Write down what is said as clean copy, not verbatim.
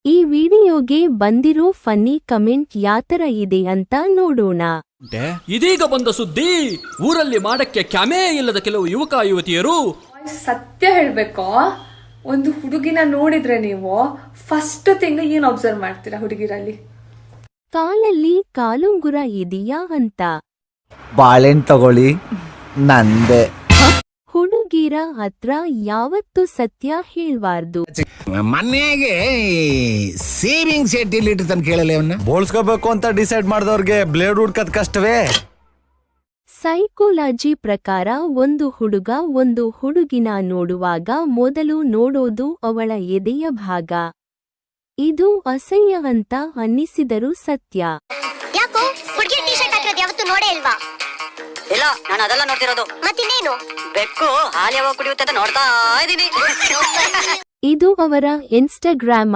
ಈ ವಿಡಿಯೋಗೆ ಬಂದಿರೋ ಫನ್ನಿ ಕಮೆಂಟ್ ಯಾತರ ಇದೆ ಅಂತ ನೋಡೋಣ. ಇದೀಗ ಬಂದ ಸುದ್ದಿ, ಊರಲ್ಲಿ ಮಾಡಕ್ಕೆ ಕ್ಯಾಮೇ ಇಲ್ಲದ ಕೆಲವು ಯುವಕ ಯುವತಿಯರು ಸತ್ಯ ಹೇಳ್ಬೇಕೋ, ಒಂದು ಹುಡುಗಿನ ನೋಡಿದ್ರೆ ನೀವು ಫಸ್ಟ್ ತಿಂಗ್ ಏನ್ ಅಬ್ಸರ್ವ್ ಮಾಡ್ತೀರಾ ಹುಡುಗಿರಲ್ಲಿ? ಕಾಲಲ್ಲಿ ಕಾಲುಂಗುರ ಇದೆಯಾ ಅಂತ. ಬಾಳೆಹಣ್ಣು ತಗೊಳ್ಳಿ ನಂದೆ. ಹುಡುಗಿರ ಹತ್ರ ಯಾವತ್ತು ಸತ್ಯ ಹೇಳ್ಬಾರ್ದು. ಮನೆಗೆ ಸೇವಿಂಗ್ಸ್ ಎಲ್ಲಿ ಇಟ್ಟಿರ್ತಾನೆ ಕೇಳಲ್ಲ ಅವನ್ನ. ಬೋಳ್ಸ್ಕೋಬೇಕು ಅಂತ ಡಿಸೈಡ್ ಮಾಡಿದವ್ರಿಗೆ ಬ್ಲೇಡ್ ಹುಡ್ಕದ್ ಕಷ್ಟವೇ. ಸೈಕೋಲಾಜಿ ಪ್ರಕಾರ ಒಂದು ಹುಡುಗ ಒಂದು ಹುಡುಗಿನ ನೋಡುವಾಗ ಮೊದಲು ನೋಡೋದು ಅವಳ ಎದೆಯ ಭಾಗ. ಇದು ಅಸಹ್ಯ ಅಂತ ಅನ್ನಿಸಿದರೂ ಸತ್ಯ. ಯಾಕೋ ಹುಡುಗಿ ಟೀ ಶರ್ಟ್ ಹಾಕಿರೋದು ಯಾವತ್ತು ನೋಡೇ ಇಲ್ವಾ? ಇಲ್ಲ, ನಾನು ಅದೆಲ್ಲ ನೋಡ್ತಿರೋದು. ಮತ್ತಿನ್ನೇನು? ಬೆಕ್ಕು ಹಾಲು ಯಾವಾಗ ಕುಡಿಯುತ್ತೆ ಅಂತ ನೋಡ್ತಾ ಇದೀನಿ. ಇದು ಅವರ ಇನ್ಸ್ಟಾಗ್ರಾಮ್